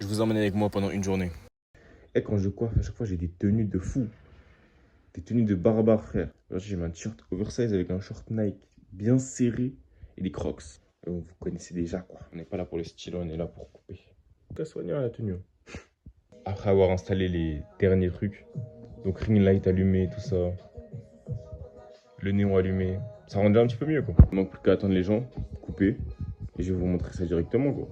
Je vous emmène avec moi pendant une journée. Et quand je coiffe, à chaque fois, j'ai des tenues de fou. Des tenues de barbare, frère. Aujourd'hui, j'ai mis un t-shirt oversize avec un short Nike bien serré et des crocs. Vous connaissez déjà, quoi. On n'est pas là pour le stylo, on est là pour couper. T'as soigné la tenue. Après avoir installé les derniers trucs, donc ring light allumé, tout ça, le néon allumé, ça rend déjà un petit peu mieux, quoi. Il manque plus qu'à attendre les gens, couper, et je vais vous montrer ça directement, quoi.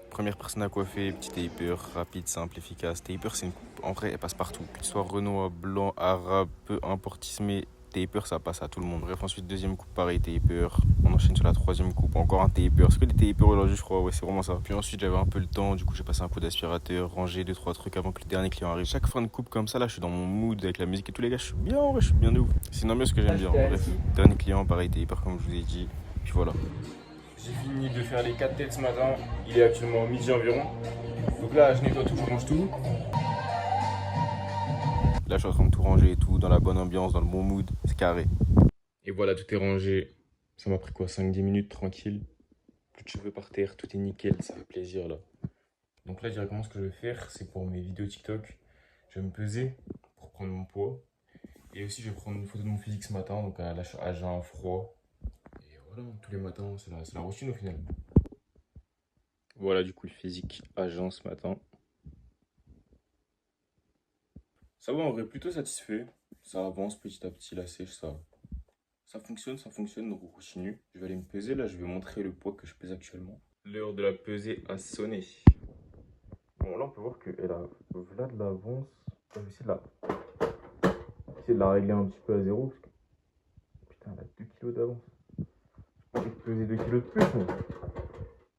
Première personne à coiffer, petit taper, rapide, simple, efficace. Taper, c'est une coupe, en vrai, elle passe partout. Que tu sois Renoir, blanc, arabe, peu importe qui se met, taper, ça passe à tout le monde. Bref, ensuite, deuxième coupe, pareil, taper. On enchaîne sur la troisième coupe, encore un taper. Est-ce que les tapers aujourd'hui, je crois, ouais, c'est vraiment ça. Puis ensuite, j'avais un peu le temps, du coup, j'ai passé un coup d'aspirateur, rangé deux, trois trucs avant que le dernier client arrive. Chaque fin de coupe comme ça, là, je suis dans mon mood avec la musique et tous les gars, je suis bien, ouais, je suis bien de ouf. C'est une ambiance que j'aime bien. Bref, dernier client, pareil, taper, comme je vous ai dit. Puis voilà. J'ai fini de faire les 4 têtes ce matin, il est actuellement midi environ. Donc là, je nettoie tout, je range tout. Là, je suis en train de tout ranger et tout, dans la bonne ambiance, dans le bon mood, c'est carré. Et voilà, tout est rangé. Ça m'a pris quoi, 5-10 minutes, tranquille. Plus de cheveux par terre, tout est nickel, ça fait plaisir là. Donc là, directement, ce que je vais faire, c'est pour mes vidéos TikTok, je vais me peser pour prendre mon poids. Et aussi, je vais prendre une photo de mon physique ce matin, donc là, je suis à jeun froid. Et voilà, tous les matins, c'est la routine au final. Voilà du coup le physique à jeun ce matin. Ça va en vrai, plutôt satisfait. Ça avance petit à petit, la sèche, ça fonctionne, donc on continue. Je vais aller me peser, là je vais montrer le poids que je pèse actuellement. L'heure de la pesée a sonné. Bon là on peut voir qu'elle a là de l'avance. Je vais essayer de la régler un petit peu à zéro. Parce que... Putain, elle a 2 kilos d'avance. J'ai envie de peser 2 kilos de plus, moi.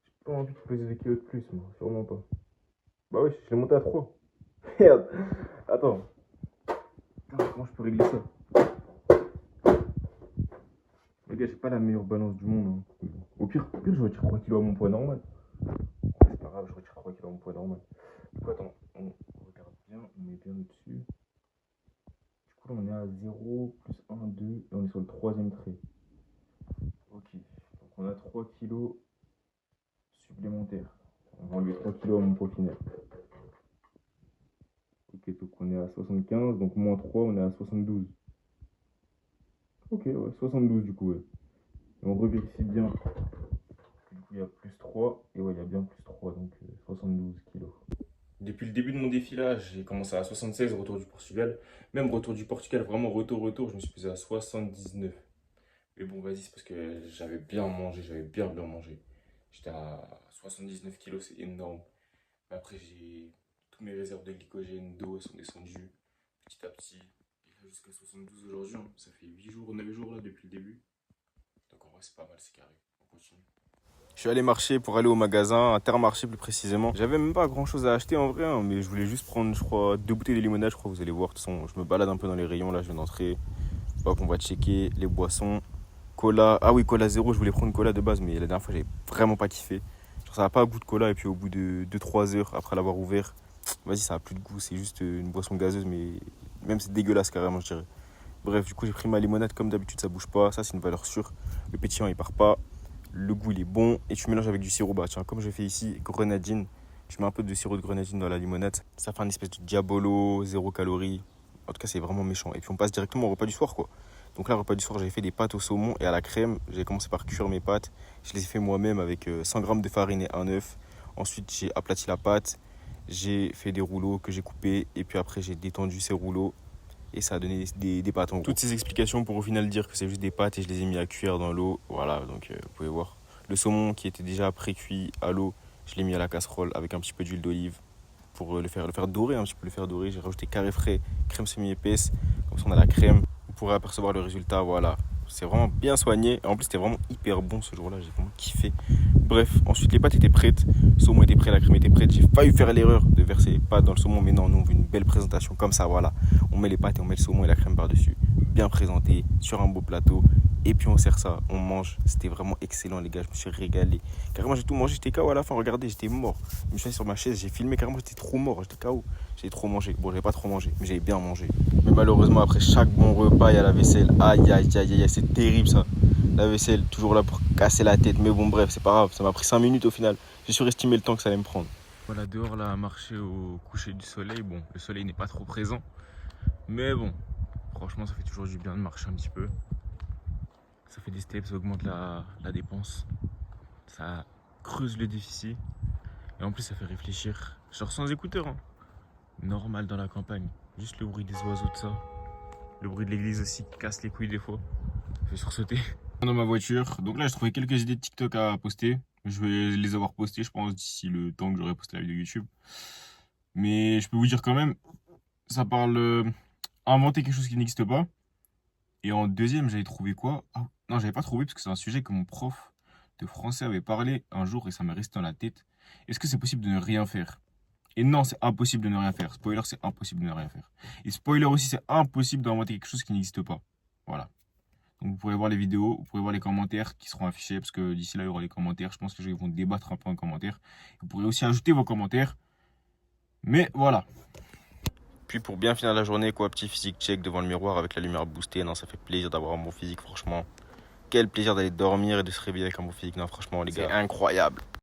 J'ai pas envie de peser 2 kilos de plus, moi. Sûrement pas. Bah oui, je l'ai monté à 3. Merde. Attends. Putain, comment je peux régler ça? Les gars, j'ai pas la meilleure balance du monde. Hein. Au pire, je retire 3 kilos à mon poids normal. C'est pas grave, je retire 3 kilos à mon poids normal. Du coup, attends, on regarde bien, on met bien au-dessus. Du coup, là, on est à 0, plus 1, 2, et on est sur le troisième trait. Ok, donc on a 3 kilos supplémentaires. On va enlever 3 kilos à mon poids final. Ok, donc on est à 75, donc moins 3, on est à 72. Ok, ouais, 72 du coup, ouais. Et on revérifie bien. Du coup, il y a plus 3. Et ouais, il y a bien plus 3, donc 72 kilos. Depuis le début de mon défilage, j'ai commencé à 76, retour du Portugal. Même retour du Portugal, vraiment retour, je me suis pesé à 79. Mais bon, vas-y, c'est parce que j'avais bien mangé, j'avais bien mangé. J'étais à 79 kilos, c'est énorme. Mais après, tous mes réserves de glycogène, d'eau sont descendues petit à petit. Et là, jusqu'à 72 aujourd'hui, hein. Ça fait 8 jours, 9 jours là depuis le début. Donc en vrai, c'est pas mal, c'est carré. On continue. Je suis allé marcher pour aller au magasin, Intermarché plus précisément. J'avais même pas grand chose à acheter en vrai, hein, mais je voulais juste prendre, je crois, 2 bouteilles de limonade. Je crois, vous allez voir. De toute façon, je me balade un peu dans les rayons là, je viens d'entrer. Hop, on va checker les boissons. Cola, ah oui, cola zéro, je voulais prendre cola de base, mais la dernière fois, j'avais vraiment pas kiffé. Genre, ça n'a pas goût de cola, et puis au bout de 2-3 heures après l'avoir ouvert, vas-y, ça a plus de goût, c'est juste une boisson gazeuse, mais même c'est dégueulasse carrément, je dirais. Bref, du coup, j'ai pris ma limonade comme d'habitude, ça bouge pas. Ça, c'est une valeur sûre. Le pétillant, il part pas. Le goût, il est bon. Et tu mélanges avec du sirop. Bah, tiens, comme je fais ici, grenadine. Tu mets un peu de sirop de grenadine dans la limonade. Ça fait une espèce de diabolo, 0 calories. En tout cas, c'est vraiment méchant. Et puis, on passe directement au repas du soir, quoi. Donc là, repas du soir, j'avais fait des pâtes au saumon et à la crème. J'ai commencé par cuire mes pâtes. Je les ai fait moi-même avec 100 g de farine et un œuf. Ensuite, j'ai aplati la pâte. J'ai fait des rouleaux que j'ai coupés. Et puis après, j'ai détendu ces rouleaux. Et ça a donné des pâtes en gros. Toutes ces explications pour au final dire que c'est juste des pâtes et je les ai mis à cuire dans l'eau. Voilà, donc vous pouvez voir. Le saumon qui était déjà pré-cuit à l'eau, je l'ai mis à la casserole avec un petit peu d'huile d'olive pour le faire dorer, un petit peu le faire dorer. J'ai rajouté carré frais, crème semi-épaisse, comme ça on a la crème. Vous pourrez apercevoir le résultat, voilà. C'est vraiment bien soigné. En plus, c'était vraiment hyper bon ce jour-là, j'ai vraiment kiffé. Bref, ensuite les pâtes étaient prêtes, le saumon était prêt, la crème était prête. J'ai failli faire l'erreur de verser les pâtes dans le saumon, mais non, nous on veut une belle présentation comme ça, voilà. On met les pâtes et on met le saumon et la crème par-dessus, bien présenté, sur un beau plateau. Et puis on sert ça, on mange. C'était vraiment excellent les gars, je me suis régalé. Carrément j'ai tout mangé, j'étais KO à la fin, regardez, j'étais mort. Je me suis assis sur ma chaise, j'ai filmé, carrément j'étais trop mort, j'étais KO. J'ai trop mangé, bon j'avais pas trop mangé, mais j'avais bien mangé. Mais malheureusement après chaque bon repas, il y a la vaisselle. Aïe aïe aïe aïe, c'est terrible ça. La vaisselle, toujours là pour casser la tête. Mais bon bref, c'est pas grave, ça m'a pris 5 minutes au final. J'ai surestimé le temps que ça allait me prendre. Voilà, dehors là, à marcher au coucher du soleil. Bon, le soleil n'est pas trop présent. Mais bon, franchement, ça fait toujours du bien de marcher un petit peu. Ça fait des steps, ça augmente la dépense. Ça creuse le déficit. Et en plus, ça fait réfléchir. Genre sans écouteurs, hein. Normal dans la campagne. Juste le bruit des oiseaux, de ça. Le bruit de l'église aussi qui casse les couilles des fois. Je vais sursauter. Dans ma voiture. Donc là, j'ai trouvé quelques idées de TikTok à poster. Je vais les avoir postées, je pense, d'ici le temps que j'aurai posté la vidéo YouTube. Mais je peux vous dire quand même, ça parle inventer quelque chose qui n'existe pas. Et en deuxième, j'avais trouvé quoi? Ah, non, j'avais pas trouvé parce que c'est un sujet que mon prof de français avait parlé un jour et ça m'est resté dans la tête. Est-ce que c'est possible de ne rien faire? Et non, c'est impossible de ne rien faire. Spoiler, c'est impossible de ne rien faire. Et spoiler aussi, c'est impossible d'inventer quelque chose qui n'existe pas. Voilà. Donc vous pourrez voir les vidéos, vous pourrez voir les commentaires qui seront affichés parce que d'ici là, il y aura les commentaires. Je pense que les gens vont débattre un peu en commentaire. Vous pourrez aussi ajouter vos commentaires. Mais voilà. Puis pour bien finir la journée, quoi, petit physique check devant le miroir avec la lumière boostée. Non, ça fait plaisir d'avoir un bon physique, franchement. Quel plaisir d'aller dormir et de se réveiller avec un bon physique. Non, franchement, les gars, c'est incroyable.